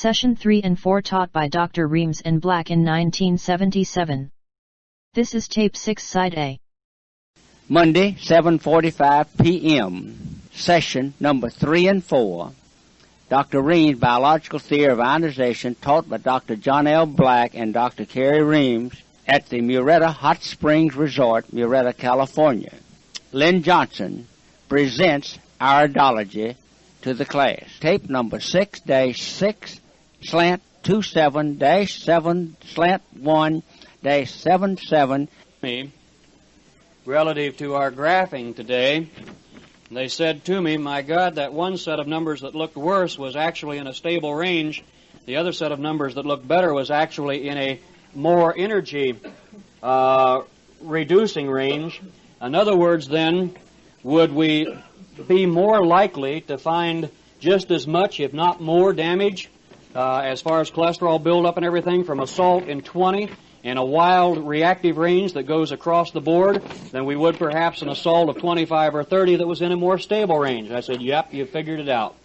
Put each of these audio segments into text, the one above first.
Session 3 and 4 taught by Dr. Reams in Black in 1977. This is Tape 6 Side A. Monday, 7:45 p.m. Session number 3 and 4. Dr. Reams' Biological Theory of Ionization, taught by Dr. John L. Black and Dr. Carey Reams at the Murrieta Hot Springs Resort, Murrieta, California. Lynn Johnson presents iridology to the class. Tape number 6-6/27-7/1-77. Relative to our graphing today, they said to me, my God, that one set of numbers that looked worse was actually in a stable range. The other set of numbers that looked better was actually in a more energy reducing range. In other words, then, would we be more likely to find just as much, if not more, damage as far as cholesterol buildup and everything from a salt in 20 in a wild reactive range that goes across the board than we would perhaps in a salt of 25 or 30 that was in a more stable range? I said, yep, you figured it out.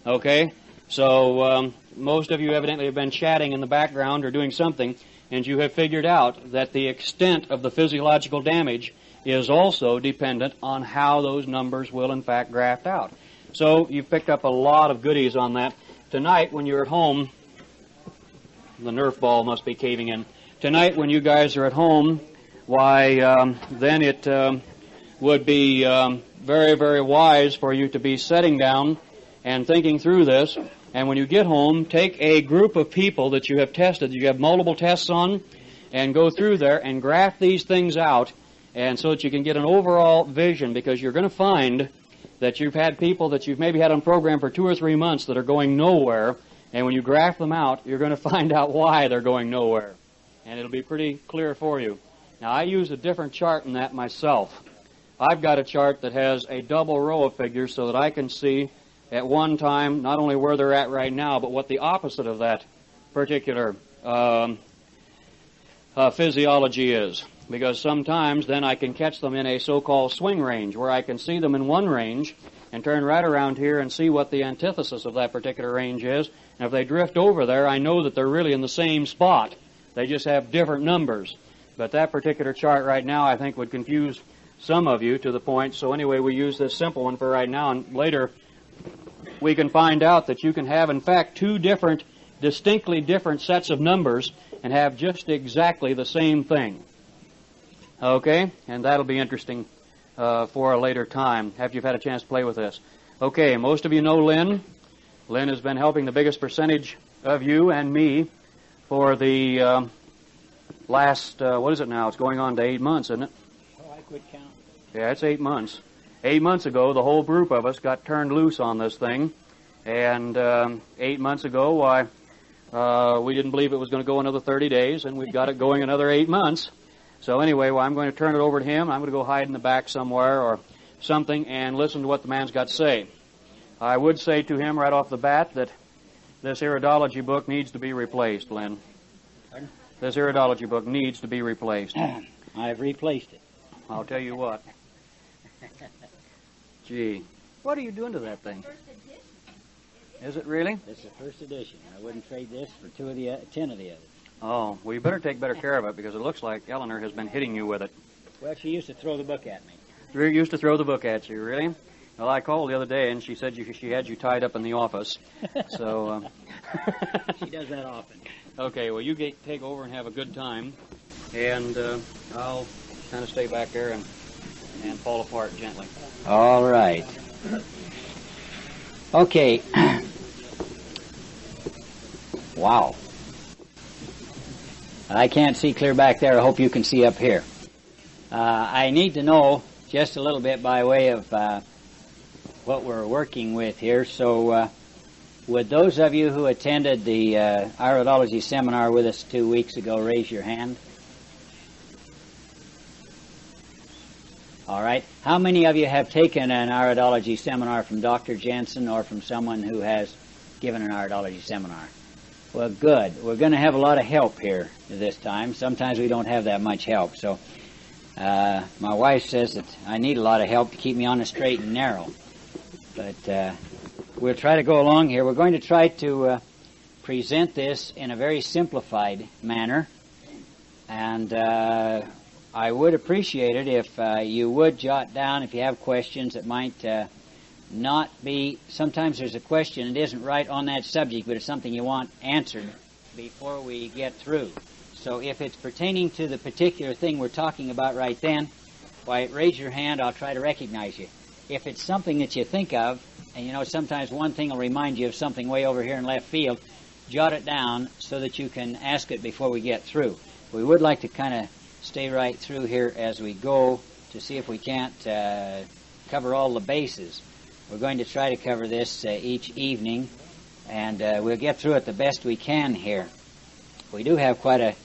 Okay, so most of you evidently have been chatting in the background or doing something, and you have figured out that the extent of the physiological damage is also dependent on how those numbers will in fact graft out. So you've picked up a lot of goodies on that. Tonight when you're at home, the Nerf ball must be caving in. Tonight when you guys are at home, why then it would be very, very wise for you to be sitting down and thinking through this. And when you get home, take a group of people that you have tested, you have multiple tests on, and go through there and graph these things out, and so that you can get an overall vision, because you're going to find that you've had people that you've maybe had on program for 2 or 3 months that are going nowhere, and when you graph them out, you're going to find out why they're going nowhere. And it'll be pretty clear for you. Now, I use a different chart in that myself. I've got a chart that has a double row of figures so that I can see at one time not only where they're at right now, but what the opposite of that particular physiology is. Because sometimes then I can catch them in a so-called swing range, where I can see them in one range and turn right around here and see what the antithesis of that particular range is. And if they drift over there, I know that they're really in the same spot. They just have different numbers. But that particular chart right now I think would confuse some of you to the point. So anyway, we use this simple one for right now, and later we can find out that you can have in fact two different, distinctly different sets of numbers and have just exactly the same thing. Okay, and that'll be interesting for a later time, after you've had a chance to play with this. Okay, most of you know Lynn. Lynn has been helping the biggest percentage of you and me for the last, what is it now? It's going on to 8 months, isn't it? Oh, I quit counting. Yeah, it's 8 months. 8 months ago, the whole group of us got turned loose on this thing. And 8 months ago, why, we didn't believe it was going to go another 30 days, and we've got it going another 8 months. So anyway, well, I'm going to turn it over to him. I'm going to go hide in the back somewhere or something and listen to what the man's got to say. I would say to him right off the bat that this iridology book needs to be replaced, Lynn. Pardon? This iridology book needs to be replaced. I've replaced it. I'll tell you what. Gee, what are you doing to that thing? Is it really? This is the first edition. I wouldn't trade this for 10 of the others. Oh, well, you better take better care of it, because it looks like Eleanor has been hitting you with it. Well, she used to throw the book at me. She used to throw the book at you, really? Well, I called the other day, and she said she had you tied up in the office. So She does that often. Okay, well, you take over and have a good time, and I'll kind of stay back there and fall apart gently. All right. Okay. Wow. I can't see clear back there. I hope you can see up here. I need to know just a little bit by way of what we're working with here. So would those of you who attended the iridology seminar with us 2 weeks ago raise your hand? All right. How many of you have taken an iridology seminar from Dr. Jensen or from someone who has given an iridology seminar? Well, good. We're going to have a lot of help here this time. Sometimes we don't have that much help. So my wife says that I need a lot of help to keep me on the straight and narrow. But we'll try to go along here. We're going to try to present this in a very simplified manner, and I would appreciate it if you would jot down if you have questions that might not be, sometimes there's a question that isn't right on that subject, but it's something you want answered before we get through. So if it's pertaining to the particular thing we're talking about right then, why, raise your hand, I'll try to recognize you. If it's something that you think of, and you know sometimes one thing will remind you of something way over here in left field, jot it down so that you can ask it before we get through. We would like to kind of stay right through here as we go to see if we can't cover all the bases. We're going to try to cover this each evening, and we'll get through it the best we can here. We do have quite a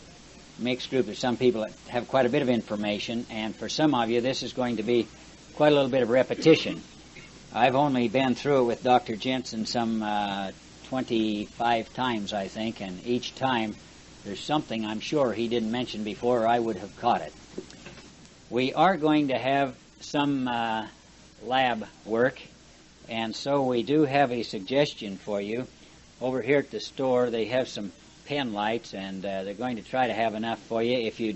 mixed group of some people that have quite a bit of information, and for some of you this is going to be quite a little bit of repetition. I've only been through it with Dr. Jensen some 25 times, I think, and each time there's something I'm sure he didn't mention before or I would have caught it. We are going to have some lab work, and so we do have a suggestion for you. Over here at the store they have some pen lights, and they're going to try to have enough for you. If you're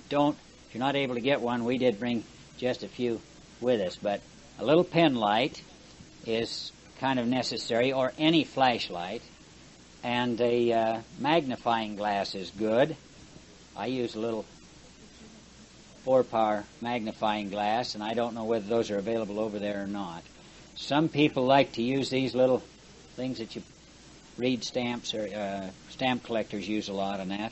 not able to get one, we did bring just a few with us, but a little pen light is kind of necessary, or any flashlight, and a magnifying glass is good. I use a little 4-power magnifying glass, and I don't know whether those are available over there or not. Some people like to use these little things that you read stamps, or stamp collectors use a lot on that.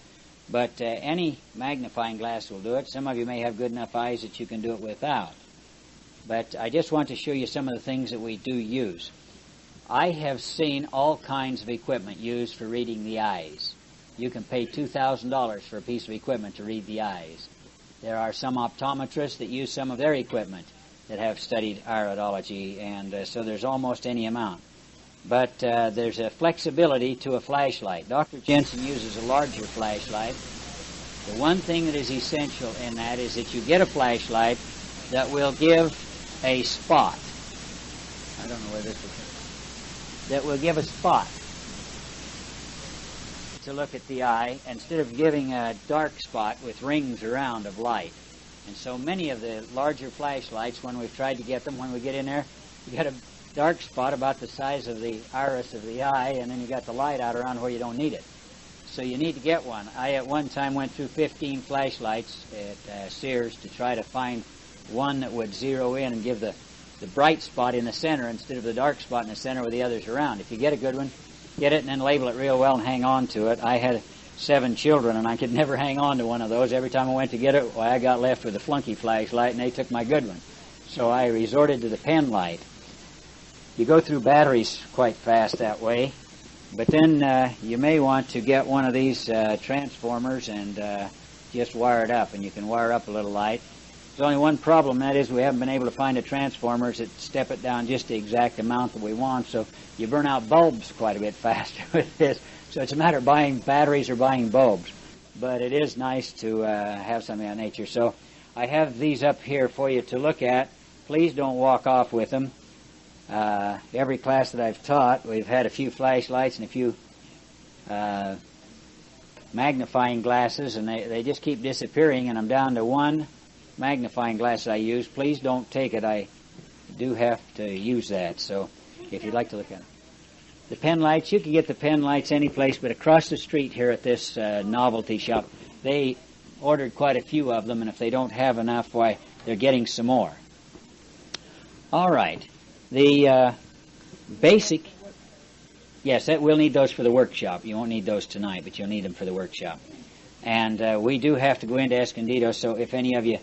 But any magnifying glass will do it. Some of you may have good enough eyes that you can do it without. But I just want to show you some of the things that we do use. I have seen all kinds of equipment used for reading the eyes. You can pay $2,000 for a piece of equipment to read the eyes. There are some optometrists that use some of their equipment that have studied iridology, and so there's almost any amount. But there's a flexibility to a flashlight. Dr. Jensen uses a larger flashlight. The one thing that is essential in that is that you get a flashlight that will give a spot. I don't know where this is. That will give a spot to look at the eye instead of giving a dark spot with rings around of light. And so many of the larger flashlights, when we've tried to get them, when we get in there, you get a dark spot about the size of the iris of the eye, and then you got the light out around where you don't need it. So you need to get one. I at one time went through 15 flashlights at Sears to try to find one that would zero in and give the bright spot in the center instead of the dark spot in the center with the others around. If you get a good one, get it and then label it real well and hang on to it. I had 7 children, and I could never hang on to one of those. Every time I went to get it, I got left with a flunky flashlight, and they took my good one. So I resorted to the pen light. You go through batteries quite fast that way, but then you may want to get one of these transformers and just wire it up, and you can wire up a little light. There's only one problem, that is we haven't been able to find a transformers that step it down just the exact amount that we want, so you burn out bulbs quite a bit faster with this. So it's a matter of buying batteries or buying bulbs. But it is nice to have something of that nature. So I have these up here for you to look at. Please don't walk off with them. Every class that I've taught, we've had a few flashlights and a few magnifying glasses, and they just keep disappearing, and I'm down to one magnifying glass I use. Please don't take it. I do have to use that, so if you'd like to look at it. The pen lights, you can get the pen lights any place, but across the street here at this novelty shop, they ordered quite a few of them, and if they don't have enough, why, they're getting some more. All right. The basic, yes, we'll need those for the workshop. You won't need those tonight, but you'll need them for the workshop. And we do have to go into Escondido, so if any of you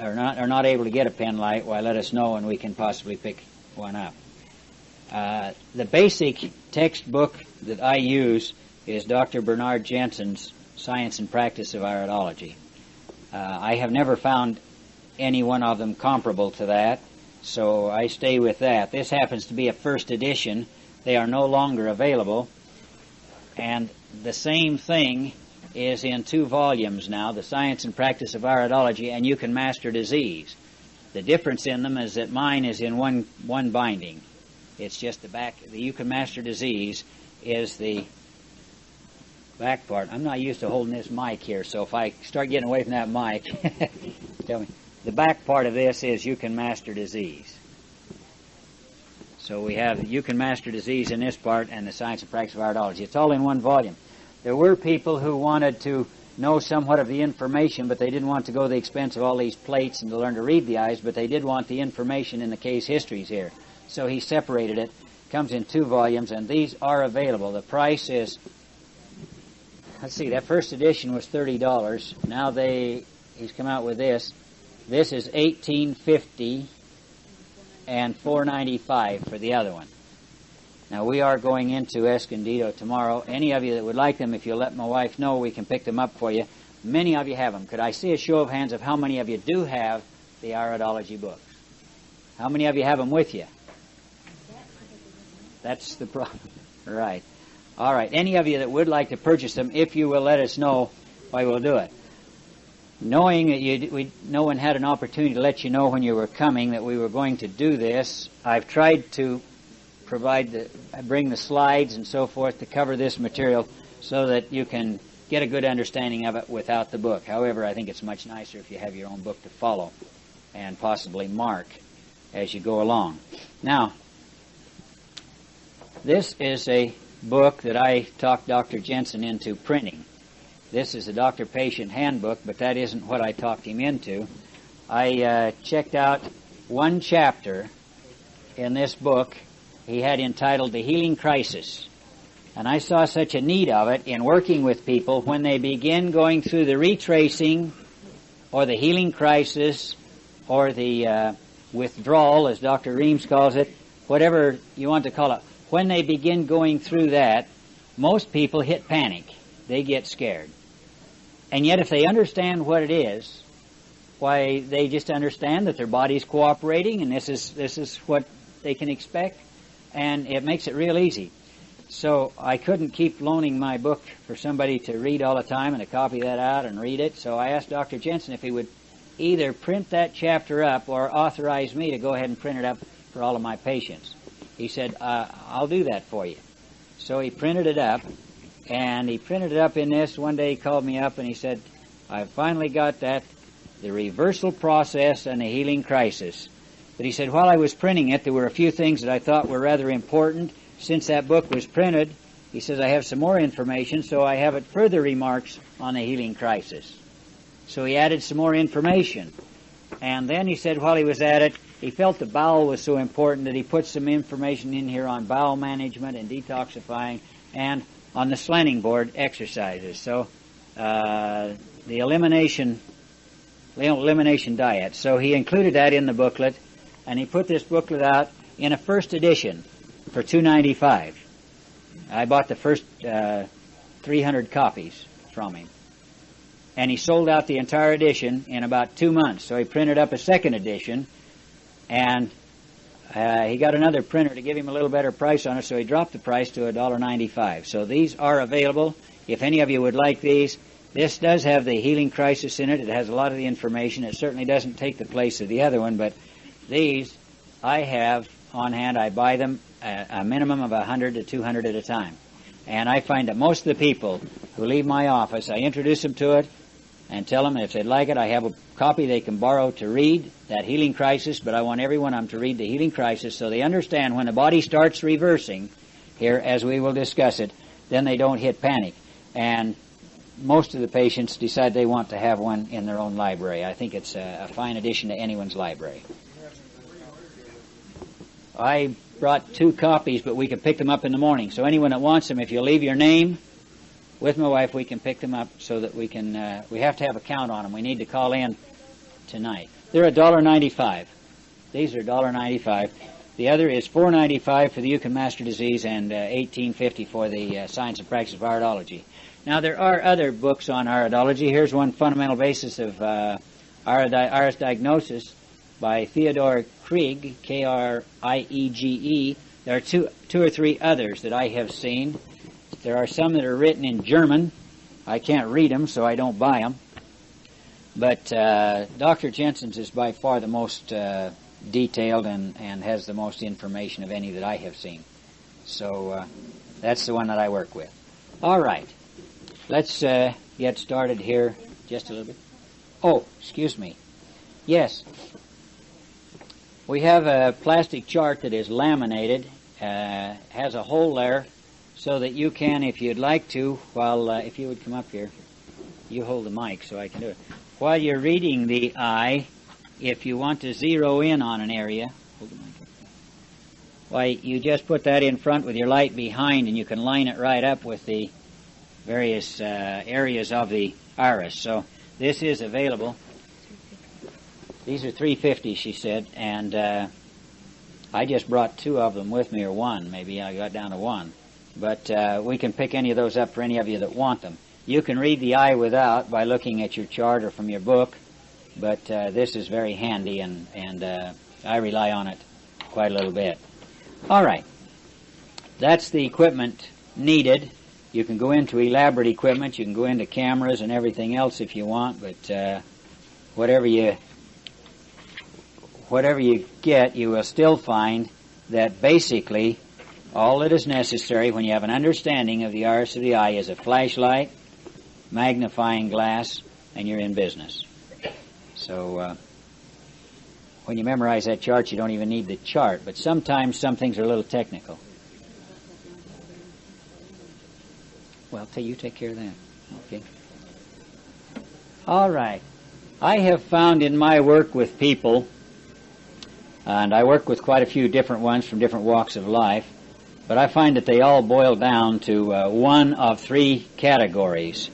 are not able to get a pen light, why, let us know and we can possibly pick one up. The basic textbook that I use is Dr. Bernard Jensen's Science and Practice of Iridology. I have never found any one of them comparable to that, so I stay with that. This happens to be a first edition. They are no longer available, and the same thing is in 2 volumes now, The Science and Practice of Iridology and You Can Master Disease. The difference in them is that mine is in one binding. It's just the back. The You Can Master Disease is the back part. I'm not used to holding this mic here, so if I start getting away from that mic, tell me. The back part of this is You Can Master Disease. So we have You Can Master Disease in this part and the Science and Practice of Iridology. It's all in one volume. There were people who wanted to know somewhat of the information, but they didn't want to go to the expense of all these plates and to learn to read the eyes, but they did want the information in the case histories here. So he separated it. Comes in 2 volumes, and these are available. The price is, let's see, that first edition was $30. Now he's come out with this. This is $18.50 and $4.95 for the other one. Now, we are going into Escondido tomorrow. Any of you that would like them, if you'll let my wife know, we can pick them up for you. Many of you have them. Could I see a show of hands of how many of you do have the iridology books? How many of you have them with you? That's the problem. Right. All right. Any of you that would like to purchase them, if you will let us know, I will do it. Knowing that no one had an opportunity to let you know when you were coming that we were going to do this, I've tried to bring the slides and so forth to cover this material so that you can get a good understanding of it without the book. However, I think it's much nicer if you have your own book to follow and possibly mark as you go along. Now, this is a book that I talked Dr. Jensen into printing. This is a doctor-patient handbook, but that isn't what I talked him into. I checked out one chapter in this book he had entitled The Healing Crisis. And I saw such a need of it in working with people when they begin going through the retracing or the healing crisis or the withdrawal, as Dr. Reams calls it, whatever you want to call it. When they begin going through that, most people hit panic. They get scared. And yet if they understand what it is, why, they just understand that their body's cooperating and this is what they can expect, and it makes it real easy. So I couldn't keep loaning my book for somebody to read all the time and to copy that out and read it, so I asked Dr. Jensen if he would either print that chapter up or authorize me to go ahead and print it up for all of my patients. He said, I'll do that for you. So he printed it up, and he printed it up in this. One day he called me up and he said, I finally got that, the reversal process and the healing crisis. But he said, while I was printing it, there were a few things that I thought were rather important. Since that book was printed, he says, I have some more information, so I have further remarks on the healing crisis. So he added some more information. And then he said while he was at it, he felt the bowel was so important that he put some information in here on bowel management and detoxifying and on the slanting board exercises. So the elimination diet. So he included that in the booklet, and he put this booklet out in a first edition for $2.95. I bought the first 300 copies from him. And he sold out the entire edition in about 2 months. So he printed up a second edition, and he got another printer to give him a little better price on it, so he dropped the price to $1.95. So these are available. If any of you would like these, this does have the healing crisis in it. It has a lot of the information. It certainly doesn't take the place of the other one, but these I have on hand. I buy them a minimum of 100 to 200 at a time. And I find that most of the people who leave my office, I introduce them to it and tell them if they'd like it, I have a copy they can borrow to read that healing crisis, but I want every one of them to read the healing crisis so they understand when the body starts reversing here, as we will discuss it, then they don't hit panic. And most of the patients decide they want to have one in their own library. I think it's a fine addition to anyone's library. I brought 2 copies, but we can pick them up in the morning. So anyone that wants them, if you leave your name with my wife, we can pick them up so that we can, we have to have a count on them. We need to call in tonight. They're $1.95. These are $1.95. The other is $4.95 for the You Can Master Disease and $18.50 for the Science and Practice of Iridology. Now, there are other books on iridology. Here's one, Fundamental Basis of Iris Diagnosis by Theodore Kriege, Kriege. There are two or three others that I have seen. There are some that are written in German. I can't read them, so I don't buy them. But Dr. Jensen's is by far the most detailed and has the most information of any that I have seen. So that's the one that I work with. All right. let's get started here just a little bit. Oh, excuse me. Yes. We have a plastic chart that is laminated, has a hole there, so that you can, if you'd like to, while, if you would come up here, you hold the mic so I can do it. While you're reading the eye, if you want to zero in on an area, hold the mic up. Why, you just put that in front with your light behind, and you can line it right up with the various areas of the iris. So this is available. These are $3.50, she said, and I just brought 2 of them with me, or 1. Maybe I got down to 1. But we can pick any of those up for any of you that want them. You can read the eye without by looking at your chart or from your book, but this is very handy, and I rely on it quite a little bit. All right. That's the equipment needed. You can go into elaborate equipment. You can go into cameras and everything else if you want, but whatever you get, you will still find that basically all that is necessary when you have an understanding of the iris of the eye is a flashlight, magnifying glass, and you're in business. So when you memorize that chart, you don't even need the chart, but sometimes some things are a little technical. Well, you take care of that. Okay. All right. I have found in my work with people, and I work with quite a few different ones from different walks of life, but I find that they all boil down to one of 3 categories.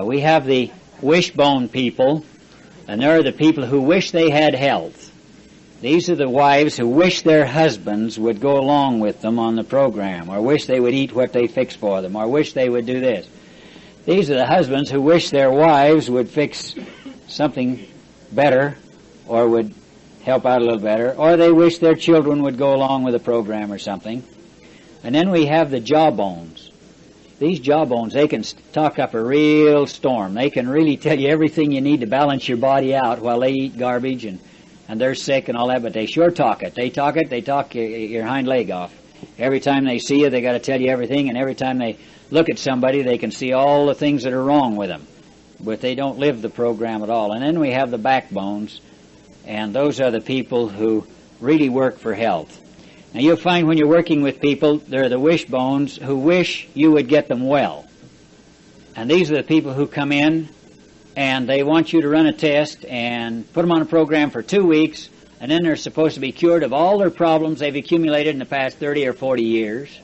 We have the wishbone people, and they're the people who wish they had health. These are the wives who wish their husbands would go along with them on the program, or wish they would eat what they fix for them, or wish they would do this. These are the husbands who wish their wives would fix something better, or would help out a little better, or they wish their children would go along with the program or something. And then we have the jawbones. These jawbones, they can talk up a real storm. They can really tell you everything you need to balance your body out while they eat garbage and they're sick and all that, but they sure talk it. They talk your hind leg off. Every time they see you, they got to tell you everything, and every time they look at somebody, they can see all the things that are wrong with them. But they don't live the program at all. And then we have the backbones, and those are the people who really work for health. Now you'll find when you're working with people, they're the wishbones who wish you would get them well. And these are the people who come in and they want you to run a test and put them on a program for 2 weeks, and then they're supposed to be cured of all their problems they've accumulated in the past 30 or 40 years.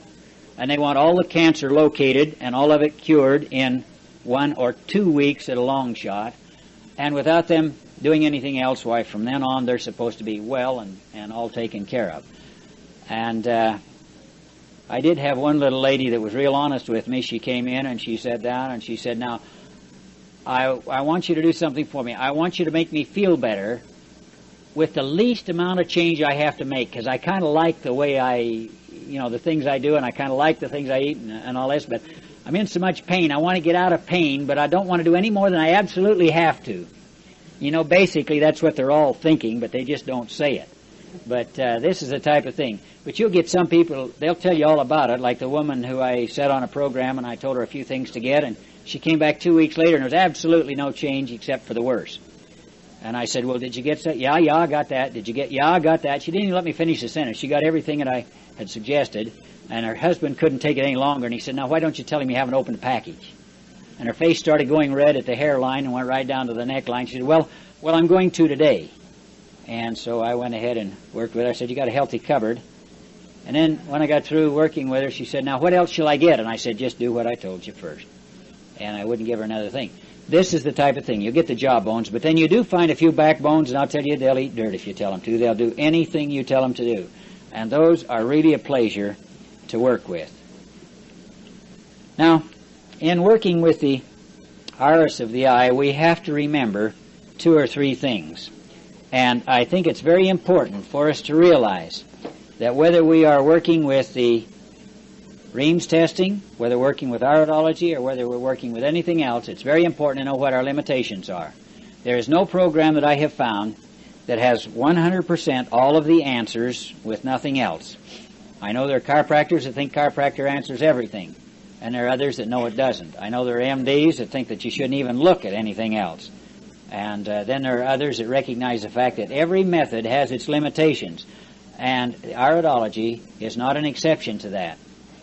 And they want all the cancer located and all of it cured in 1 or 2 weeks at a long shot. And without them doing anything else, why, from then on, they're supposed to be well and all taken care of. And I did have one little lady that was real honest with me. She came in and she sat down and she said, "Now, I want you to do something for me. I want you to make me feel better with the least amount of change I have to make, because I kind of like the way the things I do, and I kind of like the things I eat and all this, but I'm in so much pain. I want to get out of pain, but I don't want to do any more than I absolutely have to." Basically that's what they're all thinking, but they just don't say it. But this is the type of thing. But you'll get some people, they'll tell you all about it, like the woman who I set on a program and I told her a few things to get, and she came back 2 weeks later and there was absolutely no change except for the worse. And I said, "Well, did you get that?" Yeah, I got that. "Did you get?" Yeah, I got that. She didn't even let me finish the sentence. She got everything that I had suggested, and her husband couldn't take it any longer, and he said, "Now, why don't you tell him you haven't opened the package?" And her face started going red at the hairline and went right down to the neckline. She said, well, I'm going to today. And so I went ahead and worked with her. I said, "You got a healthy cupboard." And then when I got through working with her, she said, "Now, what else shall I get?" And I said, "Just do what I told you first." And I wouldn't give her another thing. This is the type of thing. You get the jawbones, but then you do find a few backbones, and I'll tell you, they'll eat dirt if you tell them to. They'll do anything you tell them to do. And those are really a pleasure to work with. Now, in working with the iris of the eye, we have to remember 2 or 3 things. And I think it's very important for us to realize that whether we are working with the Reams testing, whether we're working with iridology, or whether we're working with anything else, it's very important to know what our limitations are. There is no program that I have found that has 100% all of the answers with nothing else. I know there are chiropractors that think chiropractor answers everything. and there are others that know it doesn't. I know there are MDs that think that you shouldn't even look at anything else. And then there are others that recognize the fact that every method has its limitations. And iridology is not an exception to that.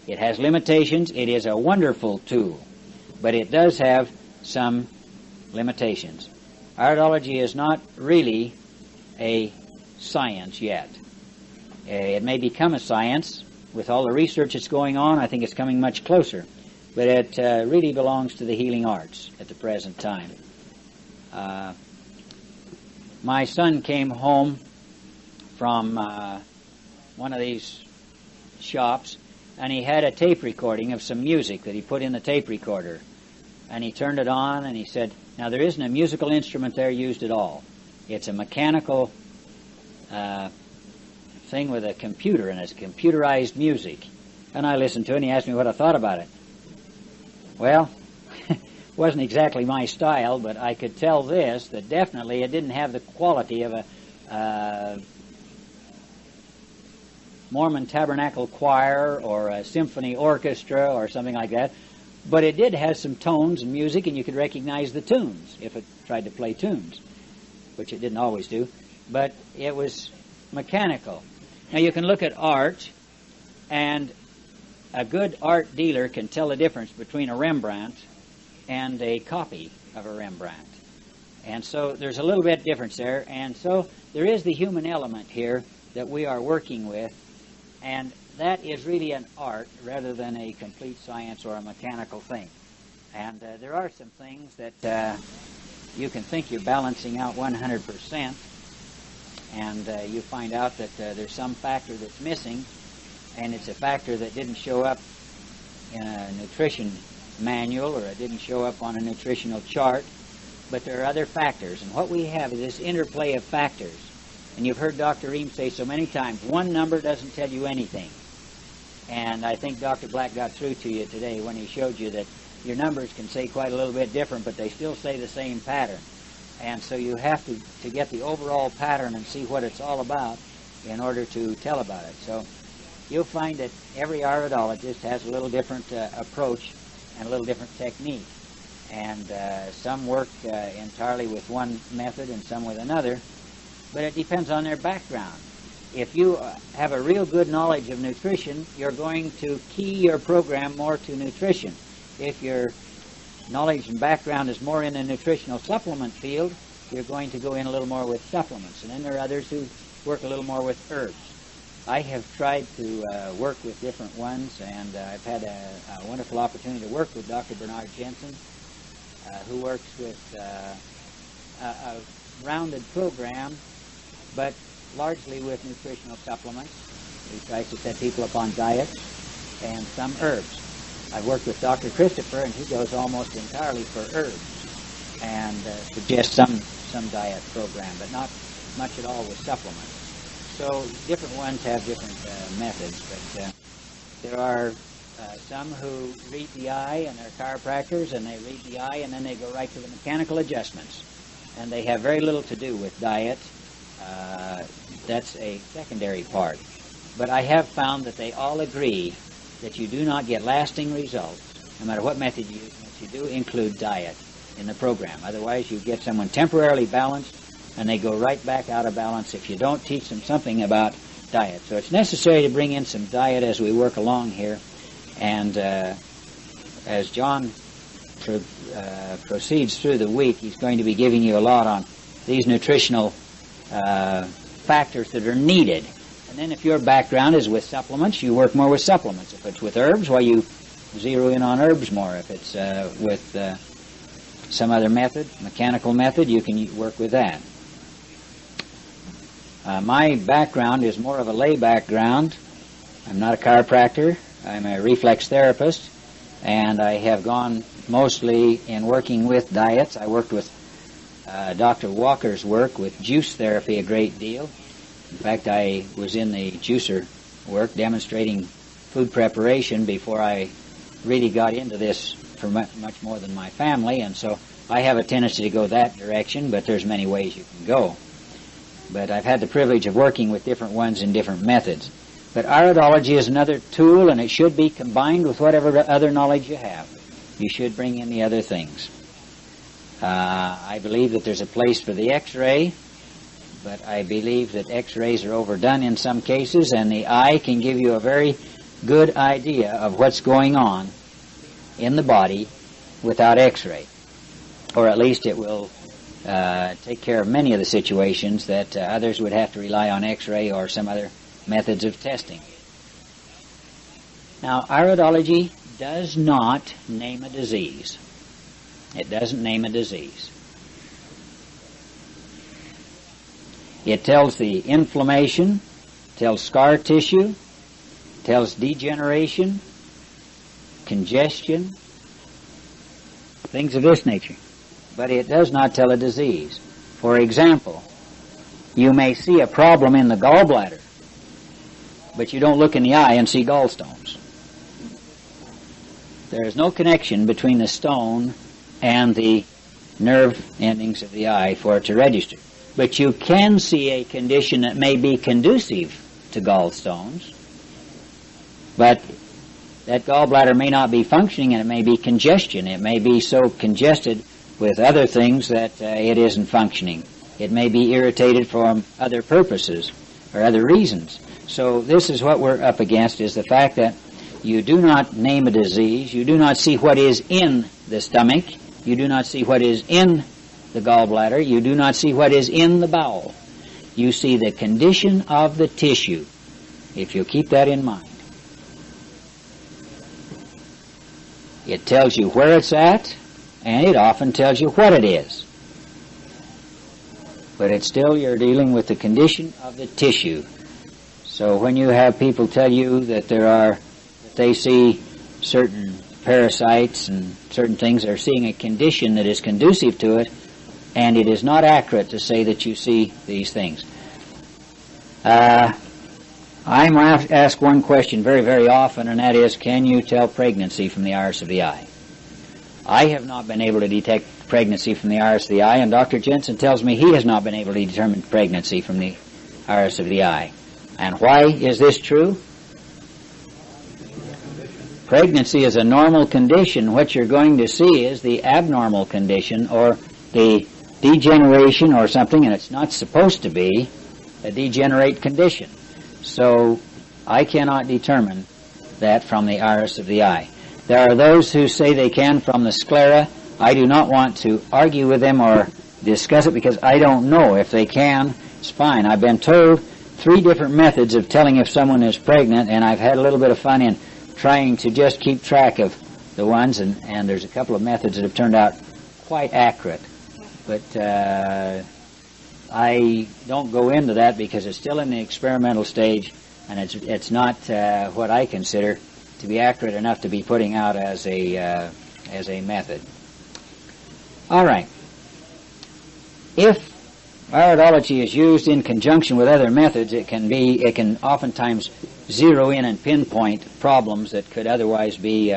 It has limitations. It is a wonderful tool, but it does have some limitations. Iridology is not really a science yet. It may become a science. With all the research that's going on, I think it's coming much closer. But it really belongs to the healing arts at the present time. My son came home from one of these shops, and he had a tape recording of some music that he put in the tape recorder. And he turned it on, and he said, now there isn't a musical instrument there used at all. It's a mechanical thing with a computer, and it's computerized music. And I listened to it, and he asked me what I thought about it. Well, it wasn't exactly my style, but I could tell this, that definitely it didn't have the quality of a Mormon Tabernacle Choir or a symphony orchestra or something like that. But it did have some tones and music, and you could recognize the tunes if it tried to play tunes, which it didn't always do. But it was mechanical. Now you can look at art, and a good art dealer can tell the difference between a Rembrandt and a copy of a Rembrandt. And so there's a little bit difference there. And so there is the human element here that we are working with, and that is really an art rather than a complete science or a mechanical thing. And there are some things that you can think you're balancing out 100%, and you find out that there's some factor that's missing, and it's a factor that didn't show up in a nutrition manual, or it didn't show up on a nutritional chart, but there are other factors. And what we have is this interplay of factors. And you've heard Dr. Reams say so many times, one number doesn't tell you anything. And I think Dr. Black got through to you today when he showed you that your numbers can say quite a little bit different, but they still say the same pattern. And so you have to get the overall pattern and see what it's all about in order to tell about it. So you'll find that every iridologist has a little different approach and a little different technique. And some work entirely with one method and some with another, but it depends on their background. If you have a real good knowledge of nutrition, you're going to key your program more to nutrition. If your knowledge and background is more in the nutritional supplement field, you're going to go in a little more with supplements. And then there are others who work a little more with herbs. I have tried to work with different ones, and I've had a wonderful opportunity to work with Dr. Bernard Jensen, who works with a rounded program, but largely with nutritional supplements. He tries to set people up on diets and some herbs. I've worked with Dr. Christopher, and he goes almost entirely for herbs and suggests some diet program, but not much at all with supplements. So different ones have different methods, but there are some who read the eye, and they're chiropractors, and they read the eye, and then they go right to the mechanical adjustments. And they have very little to do with diet. That's a secondary part. But I have found that they all agree that you do not get lasting results, no matter what method you use, unless you do include diet in the program. Otherwise, you get someone temporarily balanced, and they go right back out of balance if you don't teach them something about diet. So it's necessary to bring in some diet as we work along here. And as John proceeds through the week, he's going to be giving you a lot on these nutritional factors that are needed. And then if your background is with supplements, you work more with supplements. If it's with herbs, well, you zero in on herbs more. If it's with some other method, mechanical method, you can work with that. My background is more of a lay background. I'm not a chiropractor. I'm a reflex therapist, and I have gone mostly in working with diets. I worked with Dr. Walker's work with juice therapy a great deal. In fact, I was in the juicer work demonstrating food preparation before I really got into this for much more than my family, and so I have a tendency to go that direction, but there's many ways you can go. But I've had the privilege of working with different ones in different methods. And But iridology is another tool, and it should be combined with whatever other knowledge you have. You should bring in the other things. I believe that there's a place for the X-ray, but I believe that X-rays are overdone in some cases, and the eye can give you a very good idea of what's going on in the body without X-ray. Or at least it will take care of many of the situations that others would have to rely on X-ray or some other methods of testing. Now, iridology does not name a disease. It doesn't name a disease. It tells the inflammation, tells scar tissue, tells degeneration, congestion, things of this nature. But it does not tell a disease. For example, you may see a problem in the gallbladder, but you don't look in the eye and see gallstones. There is no connection between the stone and the nerve endings of the eye for it to register. But you can see a condition that may be conducive to gallstones, but that gallbladder may not be functioning, and it may be congestion. It may be so congested with other things that it isn't functioning. It may be irritated for other purposes or other reasons. So this is what we're up against, is the fact that you do not name a disease, you do not see what is in the stomach, you do not see what is in the gallbladder, you do not see what is in the bowel. You see the condition of the tissue, if you keep that in mind. It tells you where it's at, and it often tells you what it is. But it's still, you're dealing with the condition of the tissue. So when you have people tell you that they see certain parasites and certain things, they're seeing a condition that is conducive to it, and it is not accurate to say that you see these things. I'm asked one question very, very often, and that is, can you tell pregnancy from the iris of the eye? I have not been able to detect pregnancy from the iris of the eye, and Dr. Jensen tells me he has not been able to determine pregnancy from the iris of the eye. And why is this true? Pregnancy is a normal condition. What you're going to see is the abnormal condition, or the degeneration or something, and it's not supposed to be a degenerate condition. So I cannot determine that from the iris of the eye. There are those who say they can from the sclera. I do not want to argue with them or discuss it because I don't know. If they can, it's fine. I've been told 3 different methods of telling if someone is pregnant, and I've had a little bit of fun in trying to just keep track of the ones, and there's a couple of methods that have turned out quite accurate. But I don't go into that because it's still in the experimental stage, and it's not what I consider to be accurate enough to be putting out as a method. All right. If iridology is used in conjunction with other methods, it can oftentimes zero in and pinpoint problems that could otherwise be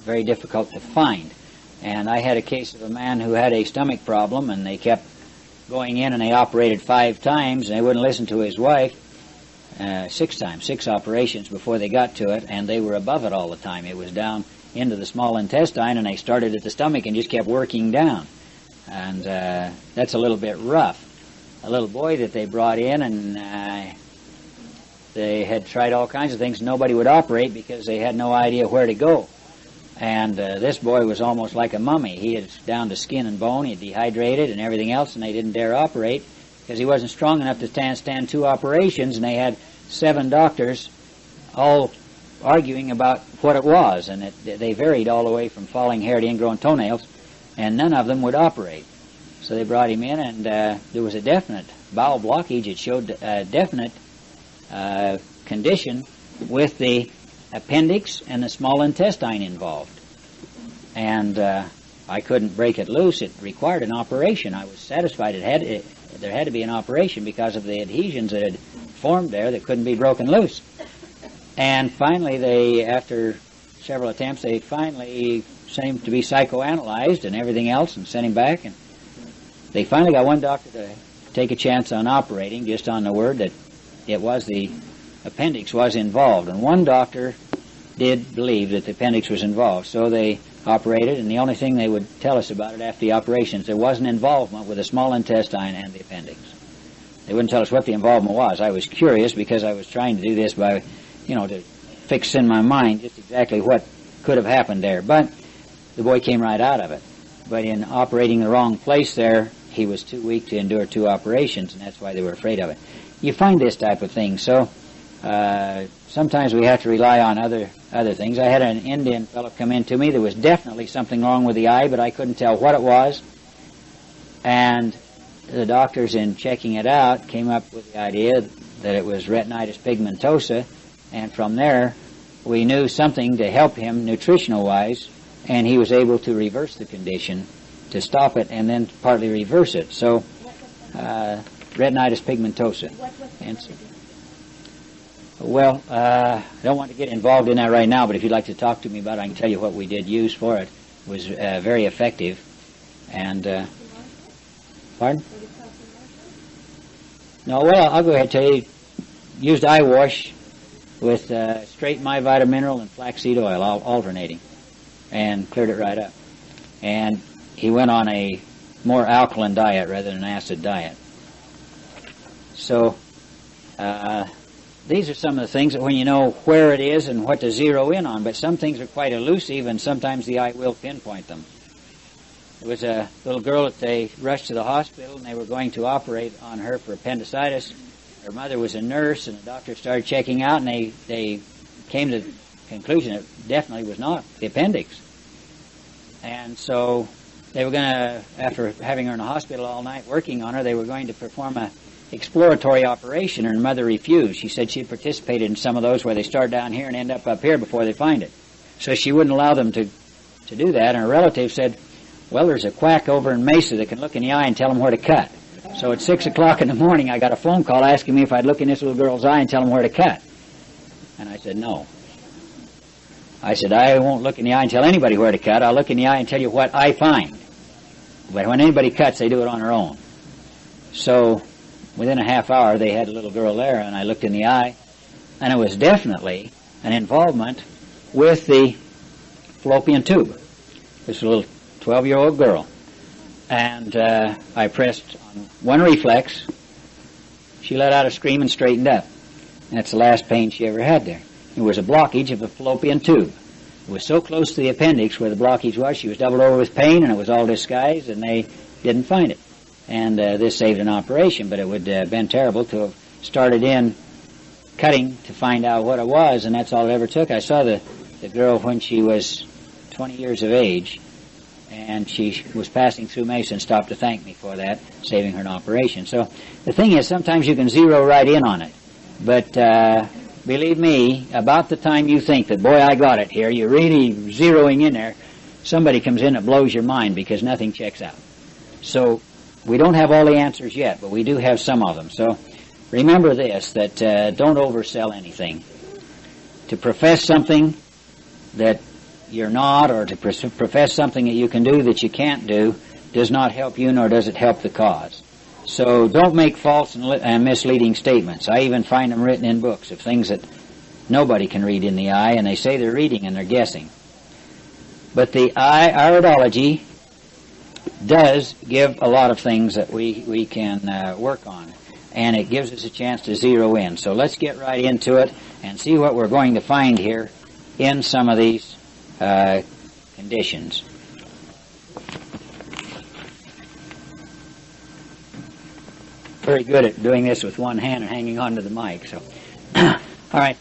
very difficult to find. And I had a case of a man who had a stomach problem, and they kept going in, and they operated 5 times, and they wouldn't listen to his wife. 6 times, 6 operations before they got to it, and they were above it all the time. It was down into the small intestine, and they started at the stomach and just kept working down. And that's a little bit rough. A little boy that they brought in, and they had tried all kinds of things. Nobody would operate because they had no idea where to go. And this boy was almost like a mummy. He was down to skin and bone. He had dehydrated and everything else, and they didn't dare operate because he wasn't strong enough to stand 2 operations, and they had 7 doctors all arguing about what it was, and they varied all the way from falling hair to ingrown toenails, and none of them would operate. So they brought him in, and there was a definite bowel blockage. It showed a definite condition with the appendix and the small intestine involved. And I couldn't break it loose. It required an operation. I was satisfied there had to be an operation because of the adhesions that had formed there that couldn't be broken loose. And finally, after several attempts, they finally sent him to be psychoanalyzed and everything else and sent him back. And they finally got one doctor to take a chance on operating, just on the word that it was the appendix was involved. And one doctor did believe that the appendix was involved. So they operated, and the only thing they would tell us about it after the operations, there was an involvement with the small intestine and the appendix. They wouldn't tell us what the involvement was. I was curious because I was trying to do this by, to fix in my mind just exactly what could have happened there. But the boy came right out of it. But in operating the wrong place there, he was too weak to endure 2 operations, and that's why they were afraid of it. You find this type of thing. So sometimes we have to rely on other things. I had an Indian fellow come in to me. There was definitely something wrong with the eye, but I couldn't tell what it was. And the doctors, in checking it out, came up with the idea that it was retinitis pigmentosa, and from there we knew something to help him nutritional-wise, and he was able to reverse the condition, to stop it and then partly reverse it. So retinitis pigmentosa. Well, I don't want to get involved in that right now, but if you'd like to talk to me about it, I can tell you what we did use for it. It was very effective. And, pardon? No, well, I'll go ahead and tell you. Used eye wash with straight My Vita Mineral and flaxseed oil, alternating, and cleared it right up. And he went on a more alkaline diet rather than an acid diet. So, these are some of the things that when you know where it is and what to zero in on, but some things are quite elusive, and sometimes the eye will pinpoint them. There was a little girl that they rushed to the hospital, and they were going to operate on her for appendicitis. Her mother was a nurse, and the doctor started checking out, and they came to the conclusion it definitely was not the appendix. And so they were going to, after having her in the hospital all night working on her, they were going to perform a exploratory operation, and her mother refused. She said she participated in some of those where they start down here and end up here before they find it. So she wouldn't allow them to do that, and her relative said, well, there's a quack over in Mesa that can look in the eye and tell them where to cut. So at 6 o'clock in the morning, I got a phone call asking me if I'd look in this little girl's eye and tell them where to cut. And I said, no. I said, I won't look in the eye and tell anybody where to cut. I'll look in the eye and tell you what I find. But when anybody cuts, they do it on their own. So within a half hour, they had a little girl there, and I looked in the eye, and it was definitely an involvement with the fallopian tube. This little 12-year-old girl. And I pressed on one reflex. She let out a scream and straightened up. And that's the last pain she ever had there. It was a blockage of the fallopian tube. It was so close to the appendix where the blockage was, she was doubled over with pain, and it was all disguised, and they didn't find it. And this saved an operation, but it would have been terrible to have started in cutting to find out what it was, and that's all it ever took. I saw the girl when she was 20 years of age, and she was passing through Mesa and stopped to thank me for that, saving her an operation. So the thing is, sometimes you can zero right in on it. But believe me, about the time you think that, boy, I got it here, you're really zeroing in there, somebody comes in that blows your mind because nothing checks out. So we don't have all the answers yet, but we do have some of them. So remember this, that don't oversell anything. To profess something that you're not, or to profess something that you can do that you can't do, does not help you, nor does it help the cause. So don't make false and misleading statements. I even find them written in books of things that nobody can read in the eye, and they say they're reading and they're guessing. But the eye iridology does give a lot of things that we can work on, and it gives us a chance to zero in. So let's get right into it and see what we're going to find here in some of these conditions. Very good at doing this with one hand and hanging on to the mic. So, all right.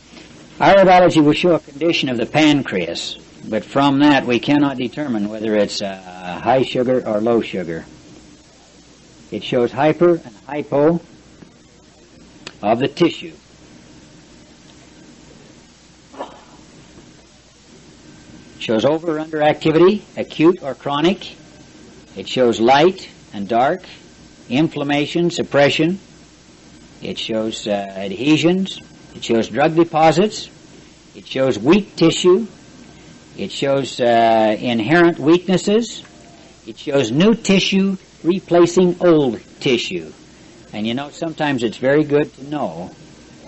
Iridology will show a condition of the pancreas, but from that we cannot determine whether it's high sugar or low sugar. It shows hyper and hypo of the tissue. It shows over or under activity, acute or chronic. It shows light and dark, inflammation, suppression. It shows adhesions. It shows drug deposits. It shows weak tissue. It shows inherent weaknesses. It shows new tissue replacing old tissue. And you know, sometimes it's very good to know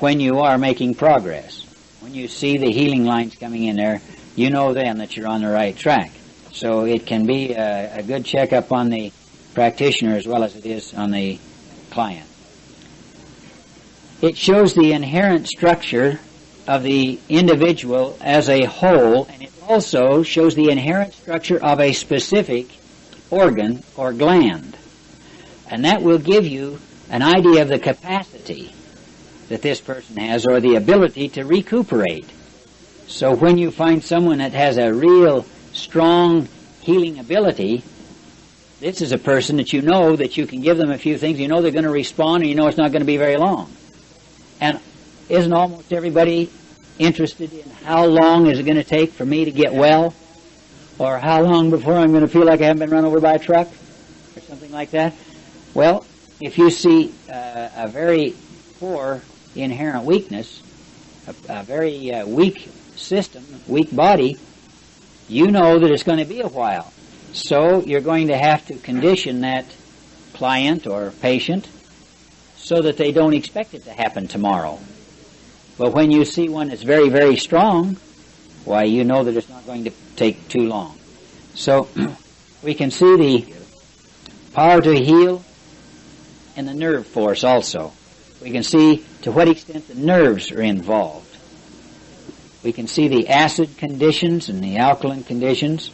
when you are making progress. When you see the healing lines coming in there, you know then that you're on the right track. So it can be a good checkup on the practitioner as well as it is on the client. It shows the inherent structure of the individual as a whole, and it also shows the inherent structure of a specific organ or gland. And that will give you an idea of the capacity that this person has, or the ability to recuperate. So when you find someone that has a real strong healing ability, this is a person that you know that you can give them a few things, you know they're going to respond, and you know it's not going to be very long. And isn't almost everybody interested in how long is it going to take for me to get well? Or how long before I'm going to feel like I haven't been run over by a truck? Or something like that? Well, if you see a very poor inherent weakness, a very weak system, weak body, you know that it's going to be a while. So you're going to have to condition that client or patient so that they don't expect it to happen tomorrow. But when you see one that's very, very strong, why, you know that it's not going to take too long. So we can see the power to heal and the nerve force also. We can see to what extent the nerves are involved. We can see the acid conditions and the alkaline conditions.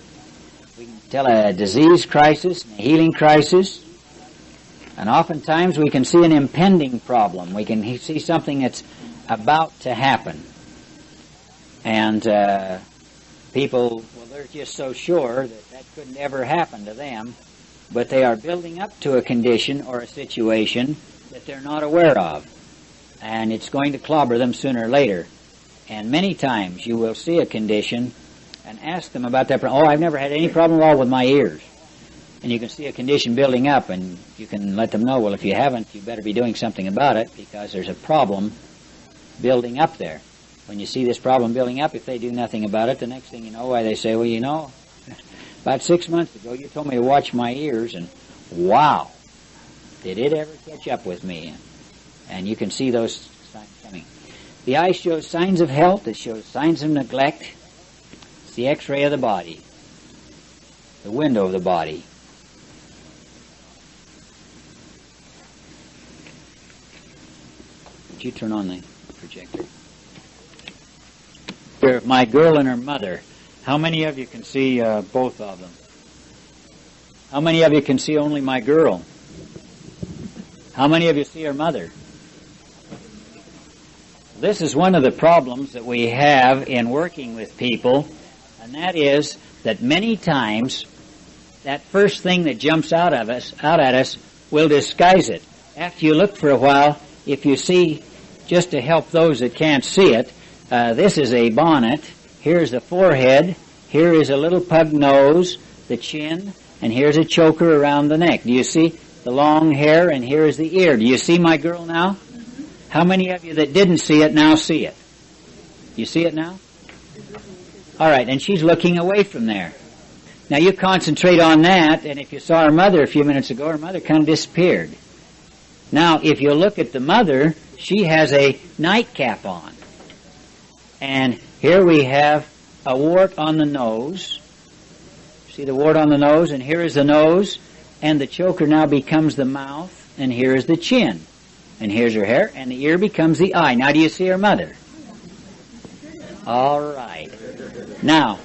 We can tell a disease crisis and a healing crisis. And oftentimes we can see an impending problem. We can see something that's about to happen. And people, well, they're just so sure that that couldn't ever happen to them, but they are building up to a condition or a situation that they're not aware of. And it's going to clobber them sooner or later. And many times you will see a condition and ask them about that problem. Oh, I've never had any problem at all with my ears. And you can see a condition building up, and you can let them know, well, if you haven't, you better be doing something about it, because there's a problem building up there. When you see this problem building up, if they do nothing about it, the next thing you know, why, they say, well, you know, about 6 months ago you told me to watch my ears, and wow, did it ever catch up with me? And you can see those signs coming. The eye shows signs of health. It shows signs of neglect. It's the X-ray of the body, the window of the body. Would you turn on the projector? Here, my girl and her mother. How many of you can see both of them? How many of you can see only my girl? How many of you see her mother? This is one of the problems that we have in working with people, and that is that many times that first thing that jumps out at us will disguise it. After you look for a while, if you see, just to help those that can't see it, this is a bonnet, here's the forehead, here is a little pug nose, the chin, and here's a choker around the neck. Do you see the long hair, and here is the ear? Do you see my girl now? Mm-hmm. How many of you that didn't see it now see it? You see it now? All right, and she's looking away from there. Now you concentrate on that, and if you saw her mother a few minutes ago, her mother kind of disappeared. Now, if you look at the mother, she has a nightcap on. And here we have a wart on the nose. See the wart on the nose? And here is the nose. And the choker now becomes the mouth. And here is the chin. And here's her hair. And the ear becomes the eye. Now, do you see her mother? All right. Now,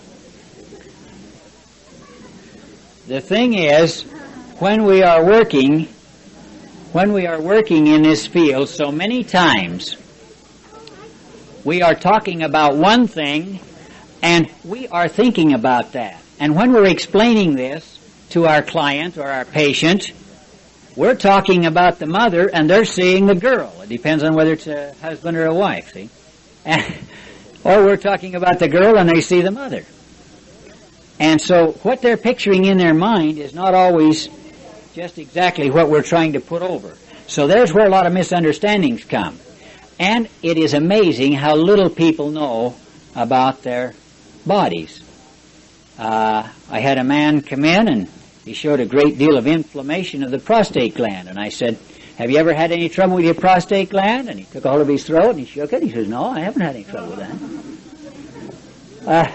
the thing is, when we are working in this field, so many times we are talking about one thing and we are thinking about that. And when we're explaining this to our client or our patient, we're talking about the mother and they're seeing the girl. It depends on whether it's a husband or a wife, see? Or we're talking about the girl and they see the mother. And so what they're picturing in their mind is not always just exactly what we're trying to put over. So there's where a lot of misunderstandings come. And it is amazing how little people know about their bodies. I had a man come in and he showed a great deal of inflammation of the prostate gland. And I said, have you ever had any trouble with your prostate gland? And he took a hold of his throat and he shook it. He says, no, I haven't had any trouble with that.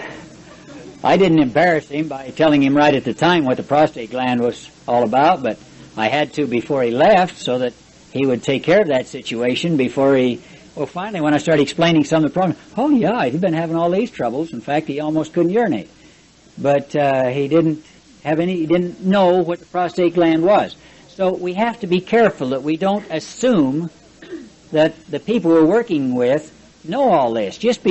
I didn't embarrass him by telling him right at the time what the prostate gland was all about, but I had to before he left so that he would take care of that situation before he... Well, finally, when I started explaining some of the problems, oh, yeah, he'd been having all these troubles. In fact, he almost couldn't urinate. But he didn't know what the prostate gland was. So we have to be careful that we don't assume that the people we're working with know all this. Just because